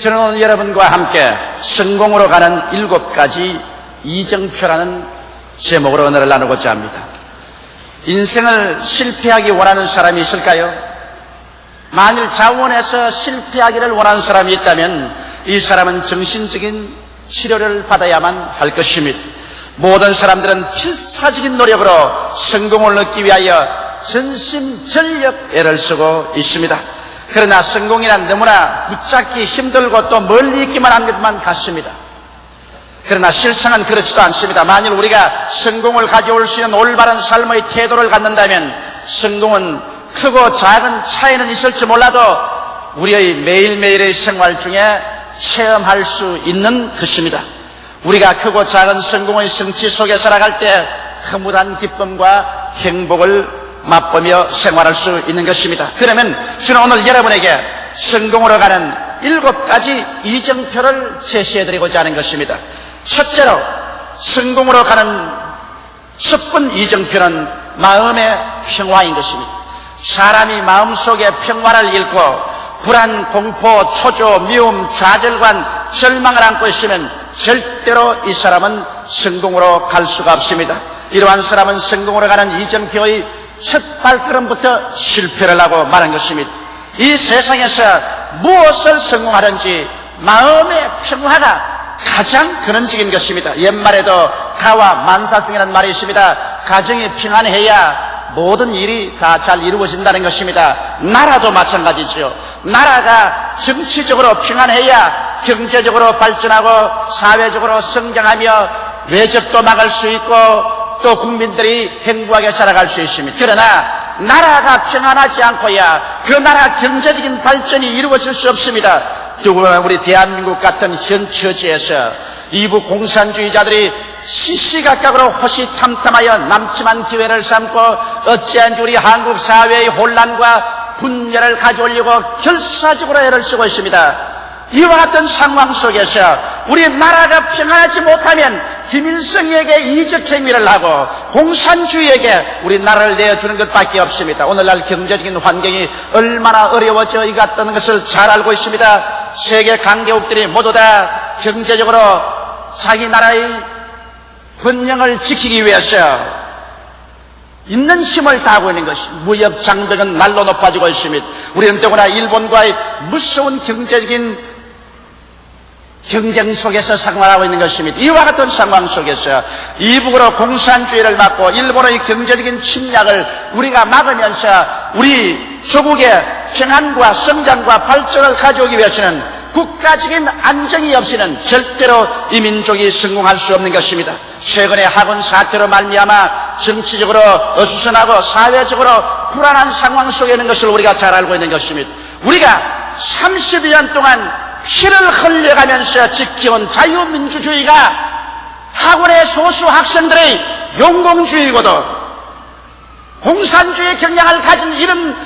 저는 오늘 여러분과 함께 성공으로 가는 7가지 이정표라는 제목으로 언어를 나누고자 합니다. 인생을 실패하기 원하는 사람이 있을까요? 만일 자원에서 실패하기를 원하는 사람이 있다면 이 사람은 정신적인 치료를 받아야만 할 것입니다. 모든 사람들은 필사적인 노력으로 성공을 얻기 위하여 전심전력 애를 쓰고 있습니다. 그러나 성공이란 너무나 붙잡기 힘들고 또 멀리 있기만 한 것만 같습니다. 그러나 실상은 그렇지도 않습니다. 만일 우리가 성공을 가져올 수 있는 올바른 삶의 태도를 갖는다면 성공은 크고 작은 차이는 있을지 몰라도 우리의 매일매일의 생활 중에 체험할 수 있는 것입니다. 우리가 크고 작은 성공의 성취 속에 살아갈 때 흐뭇한 기쁨과 행복을 맛보며 생활할 수 있는 것입니다. 그러면 저는 오늘 여러분에게 성공으로 가는 7가지 이정표를 제시해드리고자 하는 것입니다. 첫째로 성공으로 가는 첫 번 이정표는 마음의 평화인 것입니다. 사람이 마음속에 평화를 잃고 불안, 공포, 초조, 미움, 좌절감, 절망을 안고 있으면 절대로 이 사람은 성공으로 갈 수가 없습니다. 이러한 사람은 성공으로 가는 이정표의 첫 발걸음부터 실패를 하고 말한 것입니다. 이 세상에서 무엇을 성공하든지 마음의 평화가 가장 근원적인 것입니다. 옛말에도 가와 만사성이라는 말이 있습니다. 가정이 평안해야 모든 일이 다 잘 이루어진다는 것입니다. 나라도 마찬가지죠. 나라가 정치적으로 평안해야 경제적으로 발전하고 사회적으로 성장하며 외적도 막을 수 있고 또 국민들이 행복하게 살아갈 수 있습니다. 그러나 나라가 평안하지 않고야 그 나라 경제적인 발전이 이루어질 수 없습니다. 더구나 우리 대한민국 같은 현 처지에서 일부 공산주의자들이 시시각각으로 호시탐탐하여 남침한 기회를 삼고 어찌한지 우리 한국 사회의 혼란과 분열을 가져오려고 결사적으로 애를 쓰고 있습니다. 이와 같은 상황 속에서 우리 나라가 평안하지 못하면 김일성에게 이적행위를 하고 공산주의에게 우리 나라를 내어주는 것밖에 없습니다. 오늘날 경제적인 환경이 얼마나 어려워져 있다는 것을 잘 알고 있습니다. 세계 강대국들이 모두 다 경제적으로 자기 나라의 번영을 지키기 위해서 있는 힘을 다하고 있는 것이 무역 장벽은 날로 높아지고 있습니다. 우리는 더구나 일본과의 무서운 경제적인 경쟁 속에서 생활하고 있는 것입니다. 이와 같은 상황 속에서 이북으로 공산주의를 막고 일본의 경제적인 침략을 우리가 막으면서 우리 조국의 평안과 성장과 발전을 가져오기 위해서는 국가적인 안정이 없이는 절대로 이 민족이 성공할 수 없는 것입니다. 최근에 학원 사태로 말미암아 정치적으로 어수선하고 사회적으로 불안한 상황 속에 있는 것을 우리가 잘 알고 있는 것입니다. 우리가 30년 동안 피를 흘려가면서 지켜온 자유민주주의가 학원의 소수 학생들의 용공주의고도 공산주의 경향을 가진 이런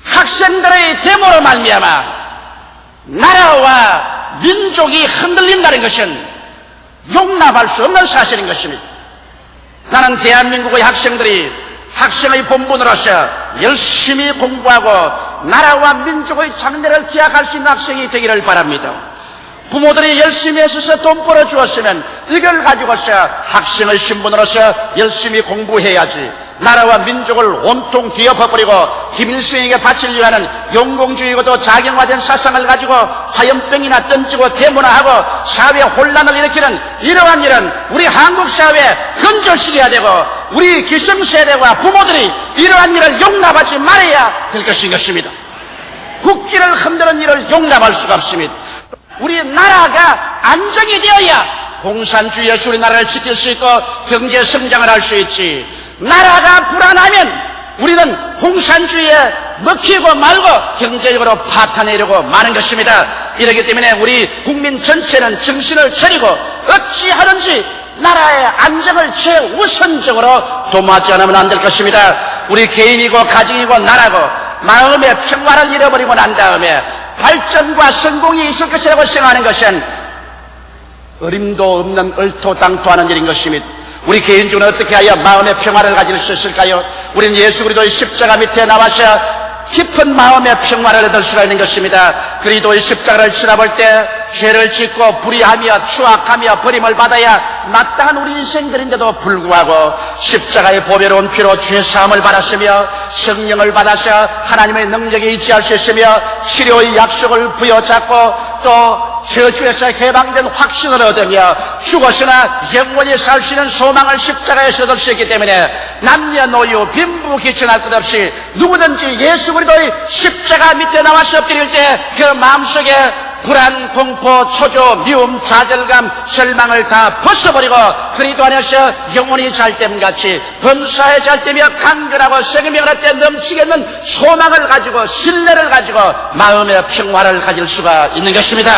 학생들의 데모로 말미암아 나라와 민족이 흔들린다는 것은 용납할 수 없는 사실인 것입니다. 나는 대한민국의 학생들이 학생의 본분으로서 열심히 공부하고 나라와 민족의 장래를 기약할 수 있는 학생이 되기를 바랍니다. 부모들이 열심히 애써서 돈 벌어주었으면 이걸 가지고서 학생의 신분으로서 열심히 공부해야지 나라와 민족을 온통 뒤엎어버리고 김일성에게 바치려고 하는 용공주의고도 작용화된 사상을 가지고 화염병이나 던지고 데모나 하고 사회 혼란을 일으키는 이러한 일은 우리 한국 사회에 근절시켜야 되고 우리 기성세대와 부모들이 이러한 일을 용납하지 말아야 될 것인 것입니다. 국기를 흔드는 일을 용납할 수가 없습니다. 우리 나라가 안정이 되어야 공산주의에서 우리나라를 지킬 수 있고 경제 성장을 할 수 있지. 나라가 불안하면 우리는 공산주의에 먹히고 말고 경제적으로 파탄내려고 마는 것입니다. 이렇기 때문에 우리 국민 전체는 정신을 차리고 어찌하든지 나라의 안정을 최우선적으로 도모하지 않으면 안 될 것입니다. 우리 개인이고 가정이고 나라고 마음의 평화를 잃어버리고 난 다음에 발전과 성공이 있을 것이라고 생각하는 것은 어림도 없는 얼토당토하는 일인 것입니다. 우리 개인적으로 어떻게 하여 마음의 평화를 가질 수 있을까요? 우리는 예수 그리스도의 십자가 밑에 나와서 깊은 마음의 평화를 얻을 수가 있는 것입니다. 그리스도의 십자가를 지나볼 때 죄를 짓고 불의하며 추악하며 버림을 받아야 마땅한 우리 인생들인데도 불구하고 십자가의 보배로운 피로 죄사함을 받았으며 성령을 받아서 하나님의 능력에 의지할 수 있으며 치료의 약속을 부여잡고 또 저주에서 해방된 확신을 얻으며 죽었으나 영원히 살 수 있는 소망을 십자가에서 얻을 수 있기 때문에 남녀노유 빈부 귀천할 것 없이 누구든지 예수 그리스도의 십자가 밑에 나와서 엎드릴 때 그 마음속에 불안, 공포, 초조, 미움, 좌절감, 절망을 다 벗어버리고 그리스도 안에서 영원히 잘됨같이 범사에 잘되며 강건하고 생명의 때 넘치겠는 소망을 가지고 신뢰를 가지고 마음의 평화를 가질 수가 있는 것입니다.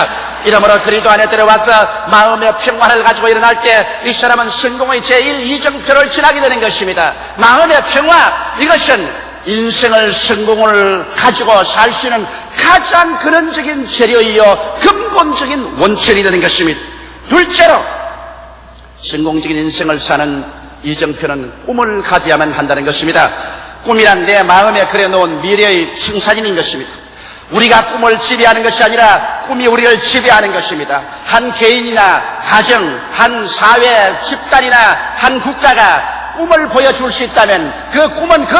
이러므로 그리스도 안에 들어와서 마음의 평화를 가지고 일어날 때 이 사람은 성공의 제1 이정표를 지나게 되는 것입니다. 마음의 평화, 이것은 인생을 성공을 가지고 살 수 있는 가장 근원적인 재료이요 근본적인 원천이 되는 것입니다. 둘째로 성공적인 인생을 사는 이정표는 꿈을 가져야만 한다는 것입니다. 꿈이란 내 마음에 그려놓은 미래의 청사진인 것입니다. 우리가 꿈을 지배하는 것이 아니라 꿈이 우리를 지배하는 것입니다. 한 개인이나 가정, 한 사회, 집단이나 한 국가가 꿈을 보여줄 수 있다면 그 꿈은 그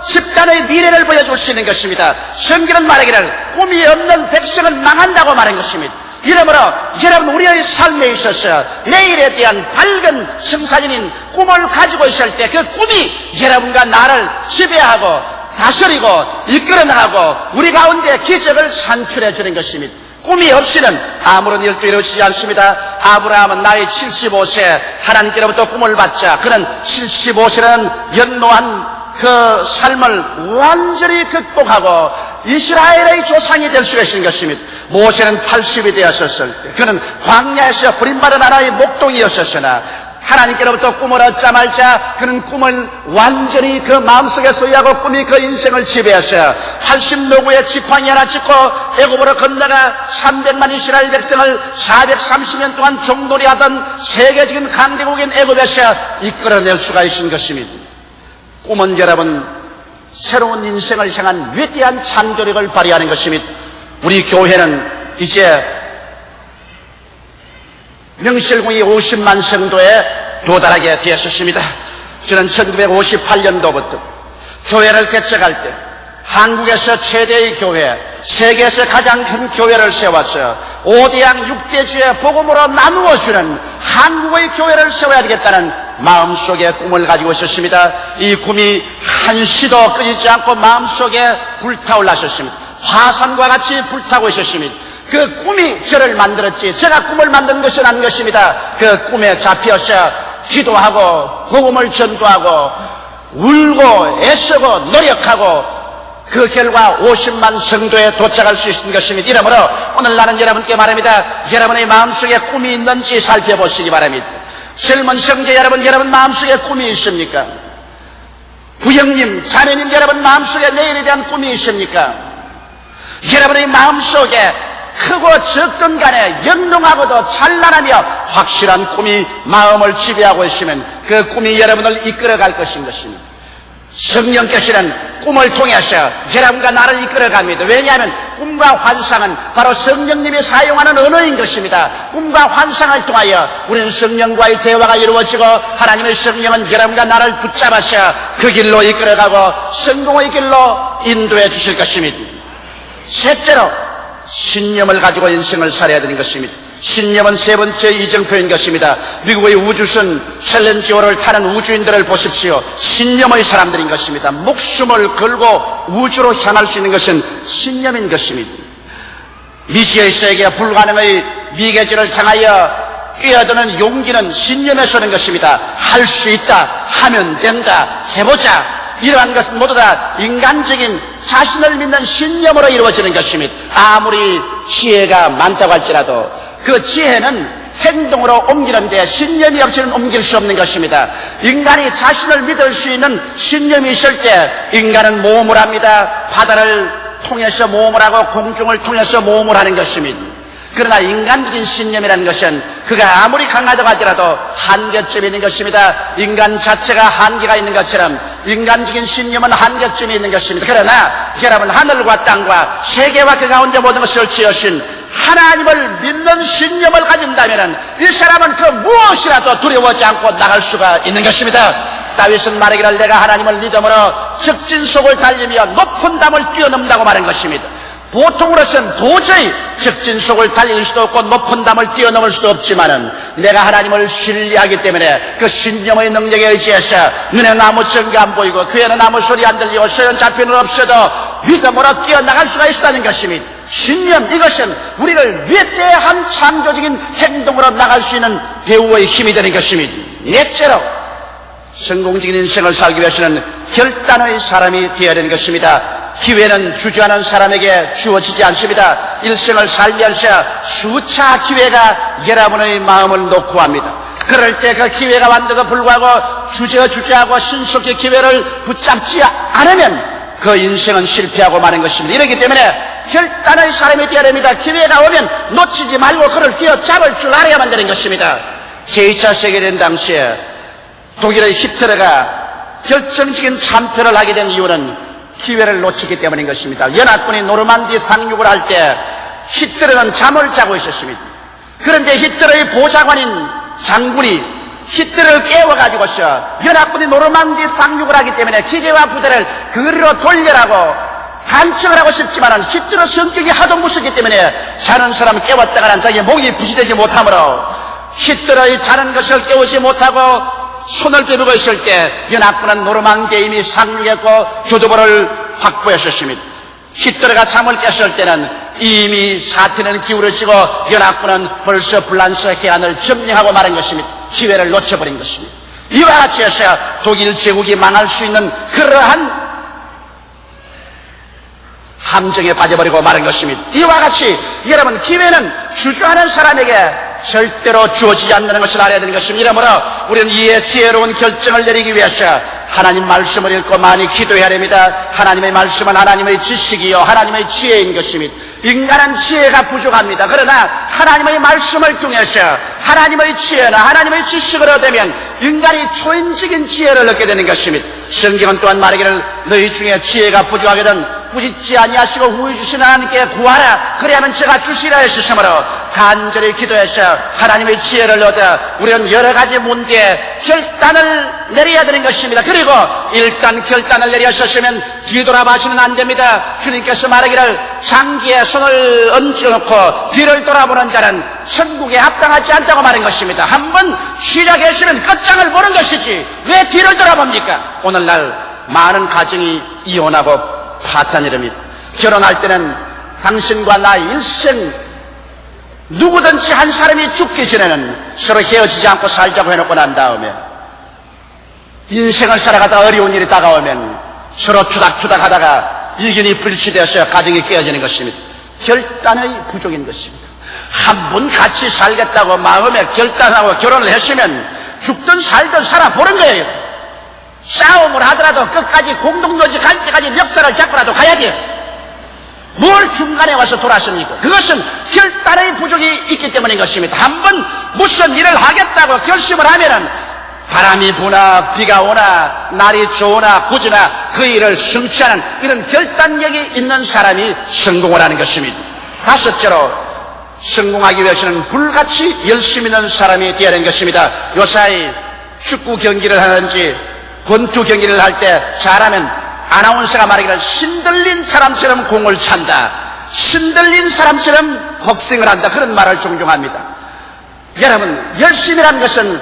집단의 미래를 보여줄 수 있는 것입니다. 성경은 말하기를 꿈이 없는 백성은 망한다고 말한 것입니다. 이러므로 여러분 우리의 삶에 있어서 내일에 대한 밝은 청사진인 꿈을 가지고 있을 때 그 꿈이 여러분과 나를 지배하고 다스리고 이끌어 나가고 우리 가운데 기적을 산출해 주는 것입니다. 꿈이 없이는 아무런 일도 이루어지지 않습니다. 아브라함은 나이 75세 하나님께로부터 꿈을 받자 그는 75세라는 연노한 그 삶을 완전히 극복하고 이스라엘의 조상이 될 수가 있는 것입니다. 모세는 80이 되었을 때 그는 광야에서 버림받은 하나의 목동이었으나 하나님께로부터 꿈을 얻자마자 그는 꿈을 완전히 그 마음속에 소유하고 꿈이 그 인생을 지배했어요. 80노구의 지팡이 하나 짚고 애굽으로 건너가 300만 이스라엘 백성을 430년 동안 종놀이하던 세계적인 강대국인 애굽에서 이끌어낼 수가 있는 것입니다. 꿈은 여러분 새로운 인생을 향한 위대한 창조력을 발휘하는 것입니다. 우리 교회는 이제 명실공히 50만 성도에 도달하게 되었습니다. 저는 1958년도부터 교회를 개척할 때 한국에서 최대의 교회, 세계에서 가장 큰 교회를 세웠어요. 5대양 6대주의 복음으로 나누어주는 한국의 교회를 세워야 되겠다는 마음속에 꿈을 가지고 있었습니다. 이 꿈이 한시도 끄지지 않고 마음속에 불타올랐었습니다. 화산과 같이 불타고 있었습니다. 그 꿈이 저를 만들었지 제가 꿈을 만든 것은 아닌 것입니다. 그 꿈에 잡혀서 기도하고 복음을 전도하고 울고 애쓰고 노력하고 그 결과 50만 성도에 도착할 수 있는 것입니다. 이러므로 오늘 나는 여러분께 말합니다. 여러분의 마음속에 꿈이 있는지 살펴보시기 바랍니다. 젊은 형제 여러분, 여러분 마음속에 꿈이 있습니까? 부형님, 자매님 여러분 마음속에 내일에 대한 꿈이 있습니까? 여러분의 마음속에 크고 적든 간에 영롱하고도 찬란하며 확실한 꿈이 마음을 지배하고 있으면 그 꿈이 여러분을 이끌어갈 것인 것입니다. 성령께서는 꿈을 통해서 여러분과 나를 이끌어갑니다. 왜냐하면 꿈과 환상은 바로 성령님이 사용하는 언어인 것입니다. 꿈과 환상을 통하여 우리는 성령과의 대화가 이루어지고 하나님의 성령은 여러분과 나를 붙잡아서 그 길로 이끌어가고 성공의 길로 인도해 주실 것입니다. 셋째로 신념을 가지고 인생을 살아야 되는 것입니다. 신념은 세 번째 이정표인 것입니다. 미국의 우주선 챌린지호를 타는 우주인들을 보십시오. 신념의 사람들인 것입니다. 목숨을 걸고 우주로 향할 수 있는 것은 신념인 것입니다. 미시의 세계 불가능의 미개지를 향하여 뛰어드는 용기는 신념에서 오는 것입니다. 할 수 있다, 하면 된다, 해보자, 이러한 것은 모두 다 인간적인 자신을 믿는 신념으로 이루어지는 것입니다. 아무리 지혜가 많다고 할지라도 그 지혜는 행동으로 옮기는데 신념이 없이는 옮길 수 없는 것입니다. 인간이 자신을 믿을 수 있는 신념이 있을 때 인간은 모험을 합니다. 바다를 통해서 모험을 하고 공중을 통해서 모험을 하는 것입니다. 그러나 인간적인 신념이라는 것은 그가 아무리 강하다고 하더라도 한계점이 있는 것입니다. 인간 자체가 한계가 있는 것처럼 인간적인 신념은 한계점이 있는 것입니다. 그러나 여러분, 하늘과 땅과 세계와 그 가운데 모든 것을 지으신 하나님을 믿는 신념을 가진다면 이 사람은 그 무엇이라도 두려워하지 않고 나갈 수가 있는 것입니다. 다윗은 말하기를 내가 하나님을 믿음으로 적진속을 달리며 높은 담을 뛰어넘는다고 말한 것입니다. 보통으로서는 도저히 적진속을 달릴 수도 없고 높은 담을 뛰어넘을 수도 없지만은 내가 하나님을 신뢰하기 때문에 그 신념의 능력에 의지해서 눈에는 아무 증거 안 보이고 귀에는 아무 소리 안 들리고 손에는 잡히는 없어도 믿음으로 뛰어나갈 수가 있다는 것입니다. 신념, 이것은 우리를 위대한 창조적인 행동으로 나갈 수 있는 배우의 힘이 되는 것입니다. 넷째로 성공적인 인생을 살기 위해서는 결단의 사람이 되어야 되는 것입니다. 기회는 주저하는 사람에게 주어지지 않습니다. 일생을 살면서 수차 기회가 여러분의 마음을 놓고 합니다. 그럴 때 그 기회가 왔는데도 불구하고 주저하고 신속히 기회를 붙잡지 않으면 그 인생은 실패하고 마는 것입니다. 이렇기 때문에 결단의 사람이 되어야 됩니다. 기회가 오면 놓치지 말고 그를 휘어잡을 줄 알아야만 되는 것입니다. 제2차 세계대전 당시에 독일의 히틀러가 결정적인 참패를 하게 된 이유는 기회를 놓치기 때문인 것입니다. 연합군이 노르만디 상륙을 할 때 히틀러는 잠을 자고 있었습니다. 그런데 히틀러의 보좌관인 장군이 히틀러를 깨워가지고서 연합군이 노르만디 상륙을 하기 때문에 기계와 부대를 그리로 돌려라고 간청을 하고 싶지만 히틀러 성격이 하도 무섭기 때문에 자는 사람 깨웠다가는 자기 목이 부시되지 못하므로 히틀러의 자는 것을 깨우지 못하고 손을 빼보고 있을 때 연합군은 노르망디에 이미 상륙했고 교두보를 확보했었습니다. 히틀러가 잠을 깼을 때는 이미 사태는 기울어지고 연합군은 벌써 불란서 해안을 점령하고 마는 것입니다. 기회를 놓쳐버린 것입니다. 이와 같이 해서 독일 제국이 망할 수 있는 그러한 함정에 빠져버리고 마는 것입니다. 이와 같이 여러분, 기회는 주저하는 사람에게 절대로 주어지지 않는다는 것을 알아야 되는 것입니다. 이러므로 우리는 이에 지혜로운 결정을 내리기 위해서 하나님 말씀을 읽고 많이 기도해야 됩니다. 하나님의 말씀은 하나님의 지식이요 하나님의 지혜인 것입니다. 인간은 지혜가 부족합니다. 그러나 하나님의 말씀을 통해서 하나님의 지혜나 하나님의 지식을 얻으면 인간이 초인적인 지혜를 얻게 되는 것입니다. 성경은 또한 말하기를 너희 중에 지혜가 부족하거든 꾸짖지 아니하시고 후히 주신 하나님께 구하라 그리하면 제가 주시라 했으므로 간절히 기도해서 하나님의 지혜를 얻어 우리는 여러 가지 문제에 결단을 내려야 되는 것입니다. 그리고 일단 결단을 내렸었으면 뒤돌아봐서는 안 됩니다. 주님께서 말하기를 장기에 손을 얹어놓고 뒤를 돌아보는 자는 천국에 합당하지 않다고 말한 것입니다. 한번 시작했으면 끝장을 보는 것이지 왜 뒤를 돌아봅니까? 오늘날 많은 가정이 이혼하고 파탄이 됩니다. 결혼할 때는 당신과 나 일생 누구든지 한 사람이 죽기 전에는 서로 헤어지지 않고 살자고 해놓고 난 다음에 인생을 살아가다 어려운 일이 다가오면 서로 투닥투닥 하다가 이견이 불치되어서 가정이 깨어지는 것입니다. 결단의 부족인 것입니다. 한 번 같이 살겠다고 마음에 결단하고 결혼을 했으면 죽든 살든 살아보는 거예요. 싸움을 하더라도 끝까지 공동묘지 갈 때까지 멱살을 잡고라도 가야지. 뭘 중간에 와서 돌았습니까? 그것은 결단의 부족이 있기 때문인 것입니다. 한번 무슨 일을 하겠다고 결심을 하면은 바람이 부나 비가 오나 날이 좋으나 굳으나 그 일을 성취하는 이런 결단력이 있는 사람이 성공을 하는 것입니다. 다섯째로 성공하기 위해서는 불같이 열심히 있는 사람이 되어야 하는 것입니다. 요사이 축구 경기를 하는지 권투 경기를 할 때 잘하면 아나운서가 말하기를 신들린 사람처럼 공을 찬다, 신들린 사람처럼 복싱을 한다, 그런 말을 종종 합니다. 여러분, 열심이라는 것은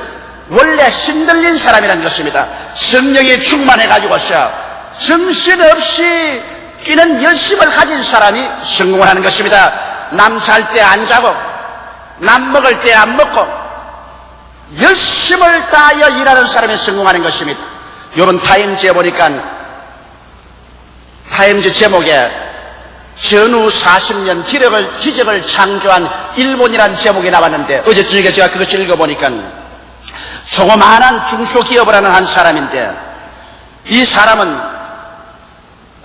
원래 신들린 사람이라는 것입니다. 성령이 충만해가지고서 정신없이 뛰는 열심을 가진 사람이 성공을 하는 것입니다. 남 잘 때 안 자고 남 먹을 때 안 먹고 열심을 다하여 일하는 사람이 성공하는 것입니다. 요런 타임즈에 보니까 타임즈 제목에 전후 40년 기적을 창조한 일본이라는 제목이 나왔는데 어제 저녁에 제가 그것을 읽어보니까 조그마한 중소기업을 하는 한 사람인데 이 사람은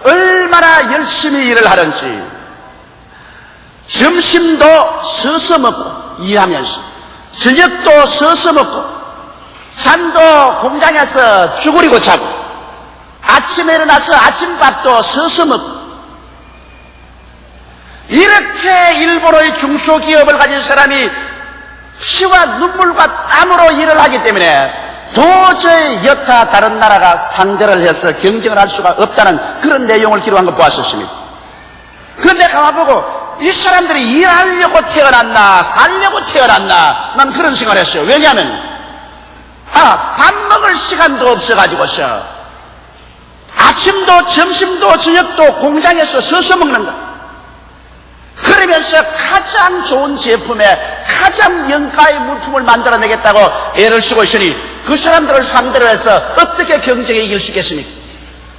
얼마나 열심히 일을 하는지 점심도 서서 먹고 일하면서 저녁도 서서 먹고 잠도 공장에서 쭈그리고 자고 아침에 일어나서 아침밥도 서서 먹고, 이렇게 일본의 중소기업을 가진 사람이 피와 눈물과 땀으로 일을 하기 때문에 도저히 여타 다른 나라가 상대를 해서 경쟁을 할 수가 없다는 그런 내용을 기록한 거 보았었습니다. 그런데 가만보고 이 사람들이 일하려고 태어났나 살려고 태어났나, 난 그런 생각을 했어요. 왜냐하면 밥 먹을 시간도 없어가지고서 아침도 점심도 저녁도 공장에서 서서 먹는다. 그러면서 가장 좋은 제품에 가장 영가의 물품을 만들어내겠다고 애를 쓰고 있으니 그 사람들을 상대로 해서 어떻게 경쟁에 이길 수 있겠습니까?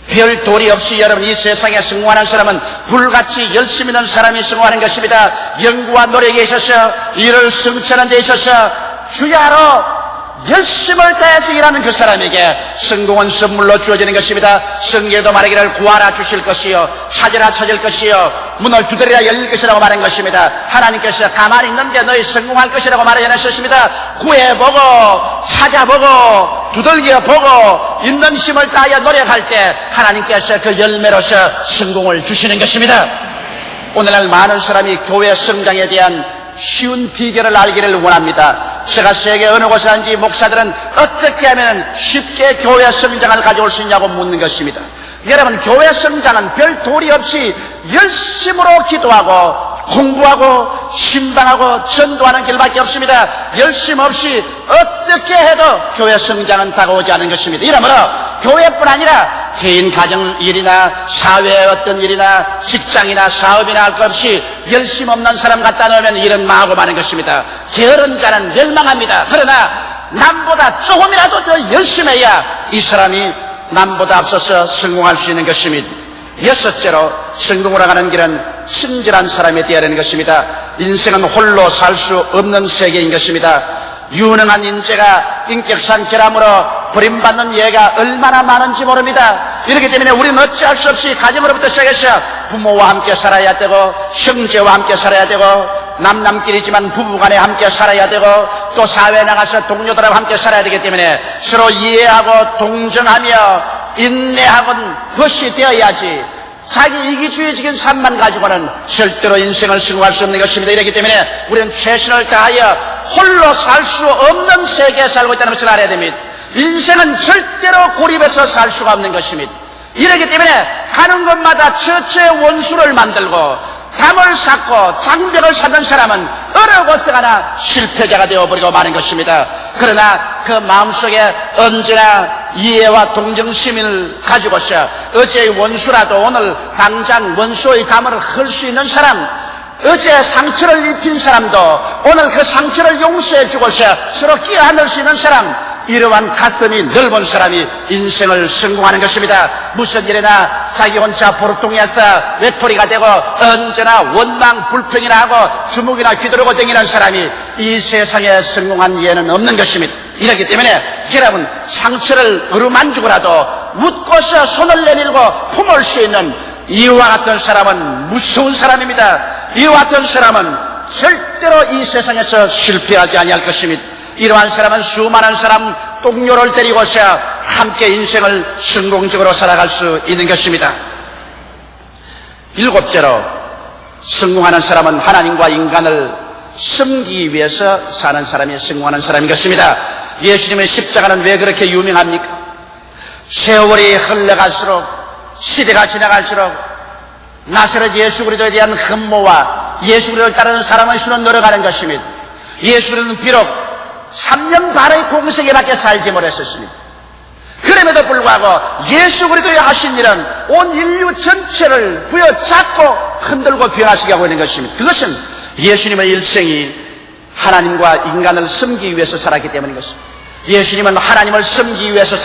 별 도리 없이 여러분 이 세상에 성공하는 사람은 불같이 열심히 있는 사람이 성공하는 것입니다. 연구와 노력에 있어서 일을 성취하는 데 있어서 주야로 열심을 다해서 일하는 그 사람에게 성공은 선물로 주어지는 것입니다. 성경에도 말하기를 구하라 주실 것이요 찾으라 찾을 것이요 문을 두드리라 열릴 것이라고 말한 것입니다. 하나님께서 가만히 있는데 너희 성공할 것이라고 말하셨습니다. 구해보고 찾아보고 두들겨보고 있는 힘을 다하여 노력할 때 하나님께서 그 열매로서 성공을 주시는 것입니다. 오늘날 많은 사람이 교회 성장에 대한 쉬운 비결을 알기를 원합니다. 제가 세계 어느 곳에 사는지 목사들은 어떻게 하면 쉽게 교회 성장을 가져올 수 있냐고 묻는 것입니다. 여러분, 교회 성장은 별 도리 없이 열심으로 기도하고 공부하고 신방하고 전도하는 길밖에 없습니다. 열심 없이 어떻게 해도 교회 성장은 다가오지 않은 것입니다. 이러므로 교회뿐 아니라 개인 가정 일이나 사회의 어떤 일이나 직장이나 사업이나 할 것 없이 열심 없는 사람 갖다 놓으면 일은 망하고 마는 것입니다. 게으른 자는 멸망합니다. 그러나 남보다 조금이라도 더 열심히 해야 이 사람이 남보다 앞서서 성공할 수 있는 것입니다. 여섯째로 성공으로 가는 길은 친절한 사람이 되어야 하는 것입니다. 인생은 홀로 살 수 없는 세계인 것입니다. 유능한 인재가 인격상 결함으로 버림받는 예가 얼마나 많은지 모릅니다. 이렇기 때문에 우리는 어찌할 수 없이 가정으로부터 시작해서 부모와 함께 살아야 되고 형제와 함께 살아야 되고 남남끼리지만 부부간에 함께 살아야 되고 또 사회에 나가서 동료들하고 함께 살아야 되기 때문에 서로 이해하고 동정하며 인내하고는 벗이 되어야지 자기 이기주의적인 삶만 가지고는 절대로 인생을 성공할 수 없는 것입니다. 이렇기 때문에 우리는 최선을 다하여 홀로 살 수 없는 세계에 살고 있다는 것을 알아야 됩니다. 인생은 절대로 고립해서 살 수가 없는 것입니다. 이렇기 때문에 가는 곳마다 처처에 원수를 만들고 담을 쌓고 장벽을 쌓는 사람은 어느 곳에 가나 실패자가 되어버리고 마는 것입니다. 그러나 그 마음속에 언제나 이해와 동정심을 가지고서 어제의 원수라도 오늘 당장 원수의 담을 헐 수 있는 사람, 어제 상처를 입힌 사람도 오늘 그 상처를 용서해 주고서 서로 끼어안을 수 있는 사람, 이러한 가슴이 넓은 사람이 인생을 성공하는 것입니다. 무슨 일이나 자기 혼자 보르통에서 외톨이가 되고 언제나 원망 불평이나 하고 주먹이나 휘두르고 다니는 사람이 이 세상에 성공한 예는 없는 것입니다. 이렇기 때문에 여러분, 상처를 어루만지고라도 웃고서 손을 내밀고 품을 수 있는 이와 같은 사람은 무서운 사람입니다. 이와 같은 사람은 절대로 이 세상에서 실패하지 아니할 것입니다. 이러한 사람은 수많은 사람 동료를 데리고서 함께 인생을 성공적으로 살아갈 수 있는 것입니다. 일곱째로 성공하는 사람은 하나님과 인간을 섬기기 위해서 사는 사람이 성공하는 사람인 것입니다. 예수님의 십자가는 왜 그렇게 유명합니까? 세월이 흘러갈수록, 시대가 지나갈수록 나사렛 예수 그리스도에 대한 흠모와 예수 그리스도를 따르는 사람의 수는 늘어가는 것입니다. 예수 그리스도는 비록 3년 반의 공생애밖에 살지 못했었습니다. 그럼에도 불구하고 예수 그리스도의 하신 일은 온 인류 전체를 부여잡고 흔들고 변화시게 하고 있는 것입니다. 그것은 예수님의 일생이 하나님과 인간을 섬기기 위해서 살았기 때문인 것입니다. 예수님은 하나님을 섬기기 위해서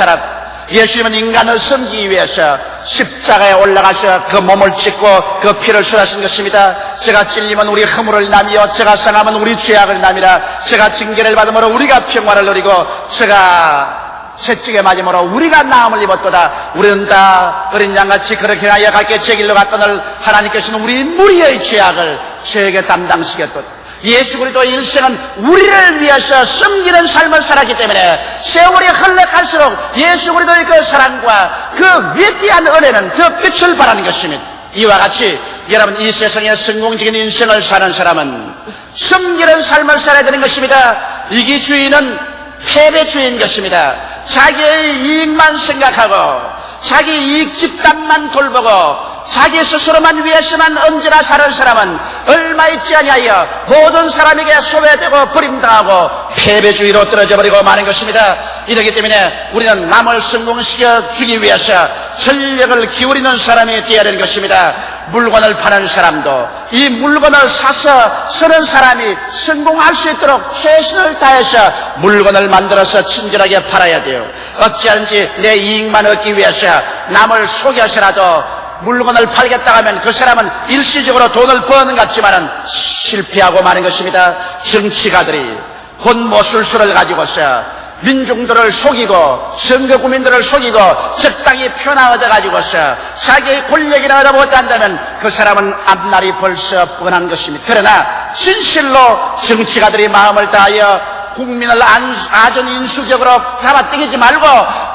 예수님은 인간을 섬기기 위해서 십자가에 올라가셔 그 몸을 찢고 그 피를 쏟아신 것입니다. 제가 찔리면 우리 허물을 남이요 제가 상하면 우리 죄악을 남이라. 제가 징계를 받음으로 우리가 평화를 누리고 제가 채찍에 맞음으로 우리가 나음을 입었도다. 우리는 다 어린 양같이 그렇게 하여 각기 제 길로 갔거늘 하나님께서는 우리 무리의 죄악을 저에게 담당시켰도다. 예수 그리스도 일생은 우리를 위해서 섬기는 삶을 살았기 때문에 세월이 흘러갈수록 예수 그리스도의 그 사랑과 그 위대한 은혜는 그 빛을 발하는 것입니다. 이와 같이 여러분, 이 세상에 성공적인 인생을 사는 사람은 섬기는 삶을 살아야 되는 것입니다. 이기주의는 패배주의인 것입니다. 자기의 이익만 생각하고 자기 이익 집단만 돌보고 자기 스스로만 위해서만 언제나 사는 사람은 얼마 있지 아니하여 모든 사람에게 소외되고 버림당하고 패배주의로 떨어져 버리고 마는 것입니다. 이렇기 때문에 우리는 남을 성공시켜 주기 위해서 전력을 기울이는 사람이 되어야 되는 것입니다. 물건을 파는 사람도 이 물건을 사서 쓰는 사람이 성공할 수 있도록 최선을 다해서 물건을 만들어서 친절하게 팔아야 돼요. 어찌하든지 내 이익만 얻기 위해서 남을 속여서라도 물건을 팔겠다 하면 그 사람은 일시적으로 돈을 버는 것 같지만은 실패하고 마는 것입니다. 정치가들이 혼모술수를 가지고서 민중들을 속이고 선거 국민들을 속이고 적당히 표나 얻어가지고서 자기의 권력이나 얻어보겠다 한다면 그 사람은 앞날이 벌써 뻔한 것입니다. 그러나 진실로 정치가들이 마음을 다하여 국민을 아전인수격으로 잡아당기지 말고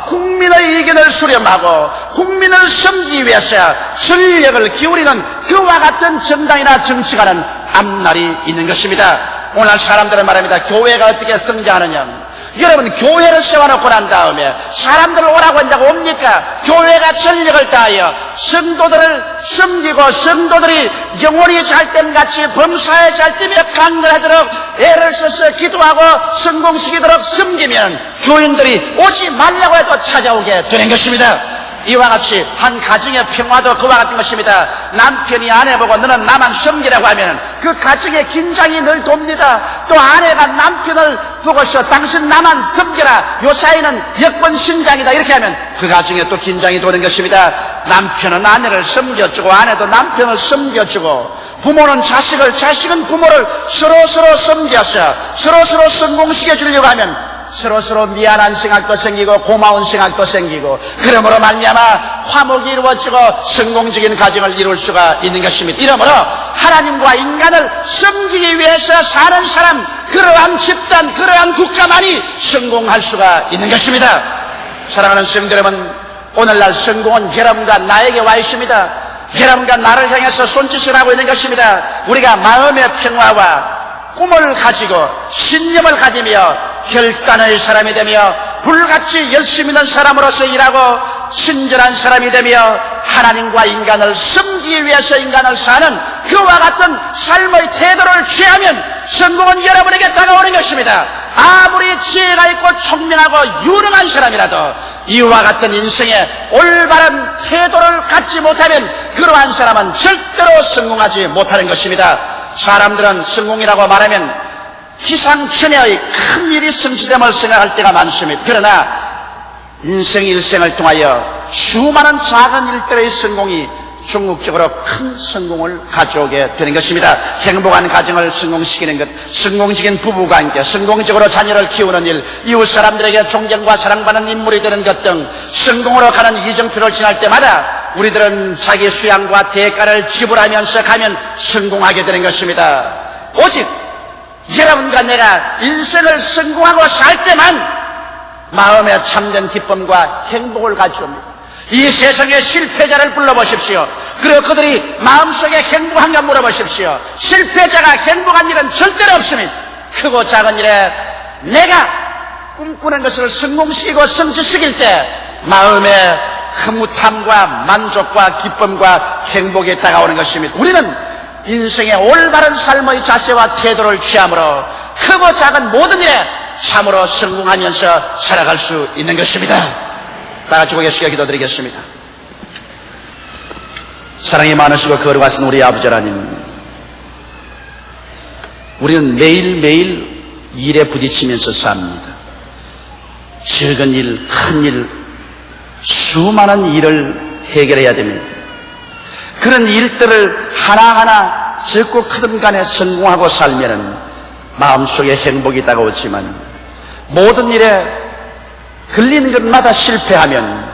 국민의 의견을 수렴하고 국민을 섬기기 위해서 전력을 기울이는 그와 같은 정당이나 정치가는 앞날이 있는 것입니다. 오늘 사람들은 말합니다. 교회가 어떻게 성장하느냐. 여러분, 교회를 세워놓고 난 다음에 사람들을 오라고 한다고 옵니까? 교회가 전력을 다하여 성도들을 섬기고 성도들이 영혼이 잘됨같이 범사에 잘되며 강건하도록 애를 써서 기도하고 성공시키도록 섬기면 교인들이 오지 말라고 해도 찾아오게 되는 것입니다. 이와 같이 한 가정의 평화도 그와 같은 것입니다. 남편이 아내 보고 너는 나만 섬기라고 하면 그 가정의 긴장이 늘 돕니다. 또 아내가 남편을 보고서 당신 나만 섬겨라, 요 사이는 여권신장이다, 이렇게 하면 그 가정에 또 긴장이 도는 것입니다. 남편은 아내를 섬겨주고 아내도 남편을 섬겨주고 부모는 자식을, 자식은 부모를 서로서로 섬겨서 서로서로 성공시켜 주려고 하면 서로서로 미안한 생각도 생기고 고마운 생각도 생기고 그러므로 말미암아 화목이 이루어지고 성공적인 가정을 이룰 수가 있는 것입니다. 이러므로 하나님과 인간을 섬기기 위해서 사는 사람, 그러한 집단, 그러한 국가만이 성공할 수가 있는 것입니다. 사랑하는 성도 여러분, 오늘날 성공은 여러분과 나에게 와 있습니다. 여러분과 나를 향해서 손짓을 하고 있는 것입니다. 우리가 마음의 평화와 꿈을 가지고 신념을 가지며 결단의 사람이 되며 불같이 열심히 있는 사람으로서 일하고 친절한 사람이 되며 하나님과 인간을 섬기기 위해서 인간을 사는 그와 같은 삶의 태도를 취하면 성공은 여러분에게 다가오는 것입니다. 아무리 지혜가 있고 총명하고 유능한 사람이라도 이와 같은 인생의 올바른 태도를 갖지 못하면 그러한 사람은 절대로 성공하지 못하는 것입니다. 사람들은 성공이라고 말하면 기상천외의 큰 일이 성취됨을 생각할 때가 많습니다. 그러나 인생 일생을 통하여 수많은 작은 일들의 성공이 궁극적으로 큰 성공을 가져오게 되는 것입니다. 행복한 가정을 성공시키는 것, 성공적인 부부관계, 성공적으로 자녀를 키우는 일, 이웃 사람들에게 존경과 사랑받는 인물이 되는 것 등 성공으로 가는 이정표를 지날 때마다 우리들은 자기 수양과 대가를 지불하면서 가면 성공하게 되는 것입니다. 오직 여러분과 내가 인생을 성공하고 살 때만 마음에 참된 기쁨과 행복을 가져옵니다. 이 세상의 실패자를 불러보십시오. 그리고 그들이 마음속에 행복한가 물어보십시오. 실패자가 행복한 일은 절대로 없습니다. 크고 작은 일에 내가 꿈꾸는 것을 성공시키고 성취시킬 때 마음에 흐뭇함과 만족과 기쁨과 행복이 다가오는 것입니다. 우리는 인생의 올바른 삶의 자세와 태도를 취함으로 크고 작은 모든 일에 참으로 성공하면서 살아갈 수 있는 것입니다. 다 같이 고개 숙여 기도드리겠습니다. 사랑이 많으시고 거룩하신 우리 아버지 하나님, 우리는 매일매일 일에 부딪히면서 삽니다. 적은 일, 큰 일, 수많은 일을 해결해야 됩니다. 그런 일들을 하나하나 적고 크든 간에 성공하고 살면은 마음속에 행복이 다가오지만 모든 일에 걸리는 것마다 실패하면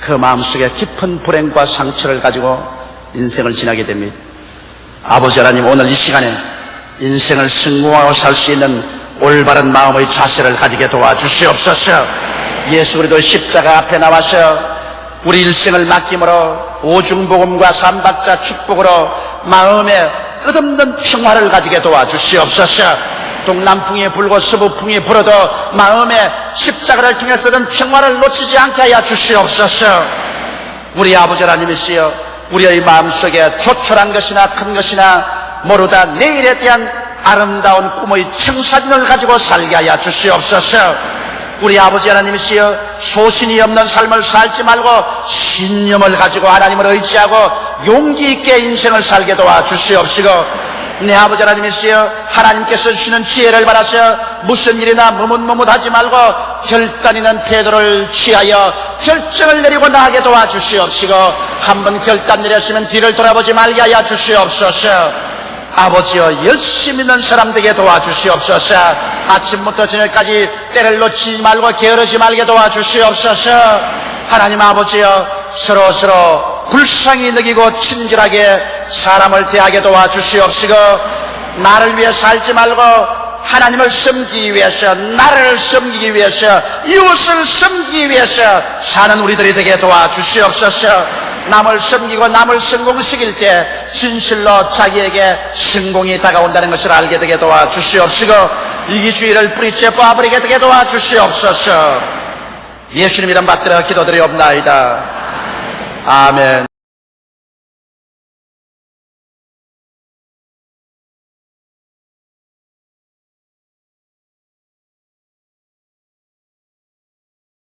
그 마음속에 깊은 불행과 상처를 가지고 인생을 지나게 됩니다. 아버지 하나님, 오늘 이 시간에 인생을 성공하고 살 수 있는 올바른 마음의 자세를 가지게 도와주시옵소서. 예수 그리스도 십자가 앞에 나와서 우리 일생을 맡김으로 오중복음과 삼박자 축복으로 마음에 끝없는 평화를 가지게 도와주시옵소서. 동남풍이 불고 서부풍이 불어도 마음에 십자가를 통해서는 평화를 놓치지 않게 하여 주시옵소서. 우리 아버지 하나님이시여, 우리의 마음속에 조촐한 것이나 큰 것이나 모르다 내일에 대한 아름다운 꿈의 청사진을 가지고 살게 하여 주시옵소서. 우리 아버지 하나님이시여, 소신이 없는 삶을 살지 말고 신념을 가지고 하나님을 의지하고 용기 있게 인생을 살게 도와주시옵시고, 내 아버지 하나님이시여, 하나님께서 주시는 지혜를 받아서 무슨 일이나 머뭇머뭇하지 말고 결단이는 태도를 취하여 결정을 내리고 나가게 도와주시옵시고, 한번 결단 내렸으면 뒤를 돌아보지 말게 하여 주시옵소서. 아버지여, 열심히 있는 사람 되게 도와주시옵소서. 아침부터 저녁까지 때를 놓치지 말고 게으르지 말게 도와주시옵소서. 하나님 아버지여, 서로 불쌍히 느끼고 친절하게 사람을 대하게 도와주시옵시고, 나를 위해 살지 말고 하나님을 섬기기 위해서, 나를 섬기기 위해서, 이웃을 섬기기 위해서 사는 우리들이 되게 도와주시옵소서. 남을 섬기고 남을 성공시킬 때 진실로 자기에게 성공이 다가온다는 것을 알게 되게 도와주시옵시고, 이기주의를 뿌리째 뽑아버리게 되게 도와주시옵소서. 예수님 이름 받들어 기도드리옵나이다. 아멘.